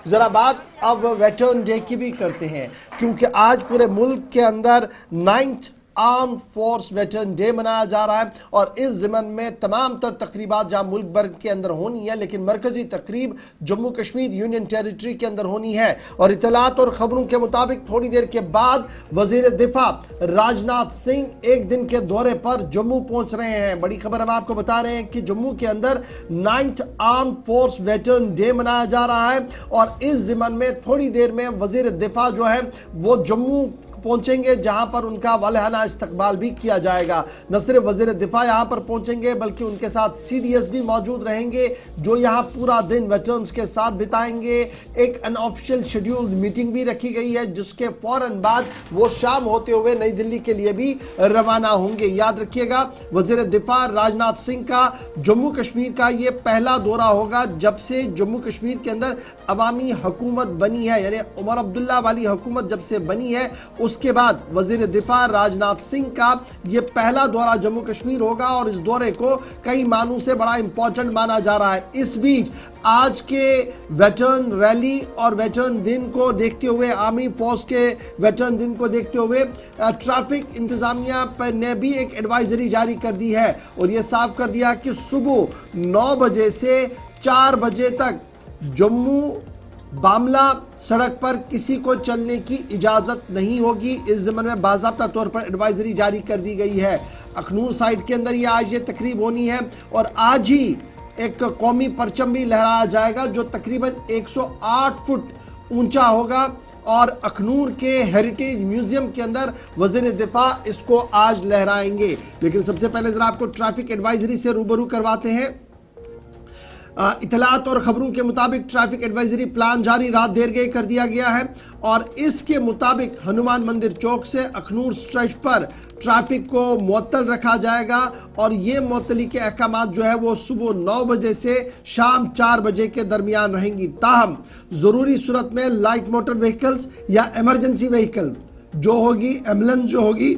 जरा बात अब वेटरन डे की भी करते हैं, क्योंकि आज पूरे मुल्क के अंदर 9th arm force veteran day मनाया जा रहा है और इस ज़िमन में तमाम तर तकरीबात जहां मुल्क भर के अंदर होनी है, लेकिन मरकजी तकरीब जम्मू कश्मीर यूनियन टेरिटरी के अंदर होनी है। और इतलात और खबरों के मुताबिक थोड़ी देर के बाद वजीर दिफा राजनाथ सिंह एक दिन के दौरे पर जम्मू पहुंच रहे हैं। बड़ी खबर हम आपको बता रहे हैं कि जम्मू के अंदर 9th arm force veteran day मनाया जा रहा है और इस ज़िमन में थोड़ी देर में वजीर दिफा जो है वो जम्मू पहुंचेंगे, जहां पर उनका वालहाना इस्तकबाल भी किया जाएगा। न सिर्फ वजीर दिफा यहां पर पहुंचेंगे बल्कि उनके साथ CDS भी मौजूद रहेंगे, जो यहां पूरा दिन वेटरन्स के साथ बिताएंगे। एक अनऑफिशियल शेड्यूल्ड मीटिंग भी रखी गई है, जिसके फौरन बाद वो शाम होते हुए नई दिल्ली के लिए भी रवाना होंगे। याद रखिएगा, वजीर दिफा राजनाथ सिंह का जम्मू कश्मीर का ये पहला दौरा होगा जब से जम्मू कश्मीर के अंदर अवामी हुकूमत बनी है, यानी उमर अब्दुल्ला वाली हुकूमत जब से बनी है उसके बाद वजीर दिफा राजनाथ सिंह का यह पहला दौरा जम्मू कश्मीर होगा और इस दौरे को कई मानों से बड़ा इंपॉर्टेंट माना जा रहा है। इस बीच आज के वेटरन रैली और वेटरन दिन को देखते हुए, आर्मी फोर्स के वेटरन दिन को देखते हुए ट्रैफिक इंतजामिया पर ने भी एक एडवाइजरी जारी कर दी है और यह साफ कर दिया कि सुबह 9 बजे से 4 बजे तक जम्मू बामला सड़क पर किसी को चलने की इजाजत नहीं होगी। इस ज़िमन में बाज़ाब्ता तौर पर एडवाइजरी जारी कर दी गई है। अखनूर साइड के अंदर आज ये तकरीब होनी है और आज ही एक कौमी परचम भी लहराया जाएगा जो तकरीबन 108 फुट ऊंचा होगा और अखनूर के हेरिटेज म्यूजियम के अंदर वज़ीर दिफा इसको आज लहराएंगे। लेकिन सबसे पहले जरा आपको ट्रैफिक एडवाइजरी से रूबरू करवाते हैं। इतलात और खबरों के मुताबिक ट्रैफिक एडवाइजरी प्लान जारी रात देर गए कर दिया गया है और इसके मुताबिक हनुमान मंदिर चौक से अखनूर स्ट्रेच पर ट्रैफिक को मुअत्तल रखा जाएगा और ये मुअत्तली के अहकामात जो है वो सुबह 9 बजे से शाम 4 बजे के दरमियान रहेंगी। ताहम ज़रूरी सूरत में लाइट मोटर व्हीकल्स या इमरजेंसी व्हीकल जो होगी, एम्बुलेंस जो होगी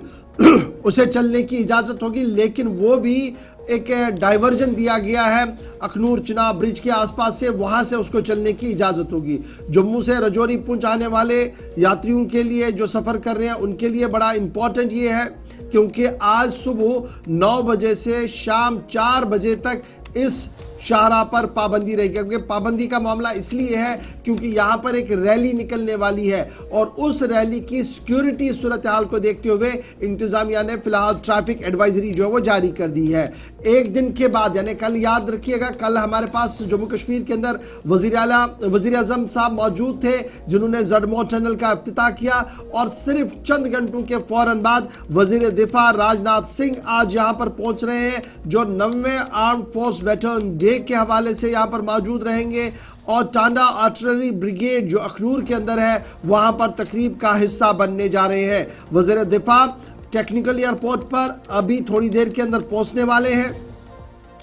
उसे चलने की इजाज़त होगी, लेकिन वो भी एक डाइवर्जन दिया गया है अखनूर चिनाब ब्रिज के आसपास से, वहां से उसको चलने की इजाज़त होगी। जम्मू से रजौरी पुंछ आने वाले यात्रियों के लिए जो सफ़र कर रहे हैं उनके लिए बड़ा इंपॉर्टेंट ये है क्योंकि आज सुबह 9 बजे से शाम 4 बजे तक इस शाहराह पर पाबंदी रहेगी। क्योंकि पाबंदी का मामला इसलिए है क्योंकि यहाँ पर एक रैली निकलने वाली है और उस रैली की सिक्योरिटी सूरत हाल को देखते हुए इंतजामिया ने फिलहाल ट्रैफिक एडवाइजरी जो है वो जारी कर दी है। एक दिन के बाद यानी कल, याद रखिएगा, कल हमारे पास जम्मू कश्मीर के अंदर वज़ीर आज़म साहब मौजूद थे जिन्होंने ज़डमो टनल का इफ्तिताह किया और सिर्फ चंद घंटों के फौरन बाद वज़ीर दिफा राजनाथ सिंह आज यहाँ पर पहुँच रहे हैं जो 9वें आर्म फोर्स वेटरन डे के हवाले से यहाँ पर मौजूद रहेंगे और टांडा आर्टिलरी ब्रिगेड जो अखनूर के अंदर है वहाँ पर तकरीब का हिस्सा बनने जा रहे हैं। वज़ीर दिफा टेक्निकल एयरपोर्ट पर अभी थोड़ी देर के अंदर पहुँचने वाले हैं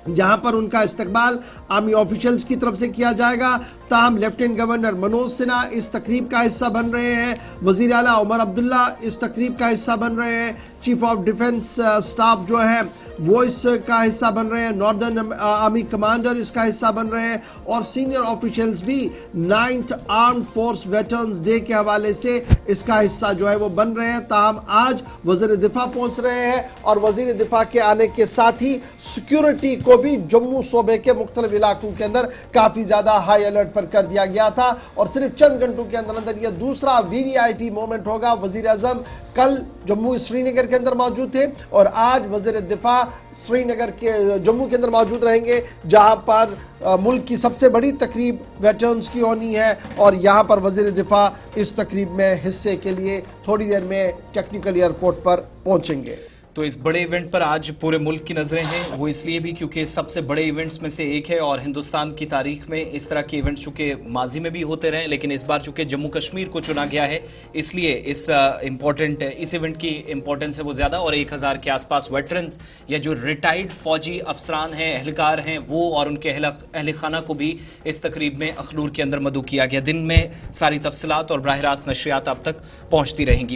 जहां पर उनका इस्तकबाल आर्मी ऑफिशियल्स की तरफ से किया जाएगा। ताहम लेफ्टिनेंट गवर्नर मनोज सिन्हा इस तकरीब का हिस्सा बन रहे हैं, वज़ीर आला उमर अब्दुल्ला इस तकरीब का हिस्सा बन रहे हैं, चीफ ऑफ डिफेंस स्टाफ जो है वो इसका हिस्सा बन रहे हैं, नॉर्दर्न आर्मी कमांडर इसका हिस्सा बन रहे हैं और सीनियर ऑफिशियल्स भी 9th arm force veterans day के हवाले से इसका हिस्सा जो है वो बन रहे हैं। ताहम आज वज़ीर दिफा पहुंच रहे हैं और वज़ीर दिफा के आने के साथ ही सिक्योरिटी को भी जम्मू सूबे के मुख्तलिफ इलाकों के अंदर काफी ज्यादा हाई अलर्ट पर कर दिया गया था और सिर्फ चंद घंटों के अंदर अंदर यह दूसरा VVIP मोमेंट होगा। वज़ीर आज़म कल जम्मू श्रीनगर के अंदर मौजूद थे और आज वज़ीर दिफा श्रीनगर के जम्मू के अंदर मौजूद रहेंगे जहां पर मुल्क की सबसे बड़ी तकरीब वेटरन्स की होनी है और यहां पर वज़ीर दिफा इस तकरीब में हिस्से के लिए थोड़ी देर में टेक्निकल एयरपोर्ट पर पहुंचेंगे। तो इस बड़े इवेंट पर आज पूरे मुल्क की नज़रें हैं, वो इसलिए भी क्योंकि सबसे बड़े इवेंट्स में से एक है और हिंदुस्तान की तारीख में इस तरह के इवेंट्स चूँकि माजी में भी होते रहे लेकिन इस बार चूँकि जम्मू कश्मीर को चुना गया है इसलिए इस इवेंट की इंपॉर्टेंस है वो ज़्यादा। और 1000 के आसपास वेटरन्स या जो रिटायर्ड फौजी अफसरान हैं, एहलकार हैं, वो और उनके अहल खाना को भी इस तकरीब में अखनूर के अंदर मदऊ किया गया। दिन में सारी तफसीलात और बराह रास्त नशरियात आप तक पहुँचती रहेंगी।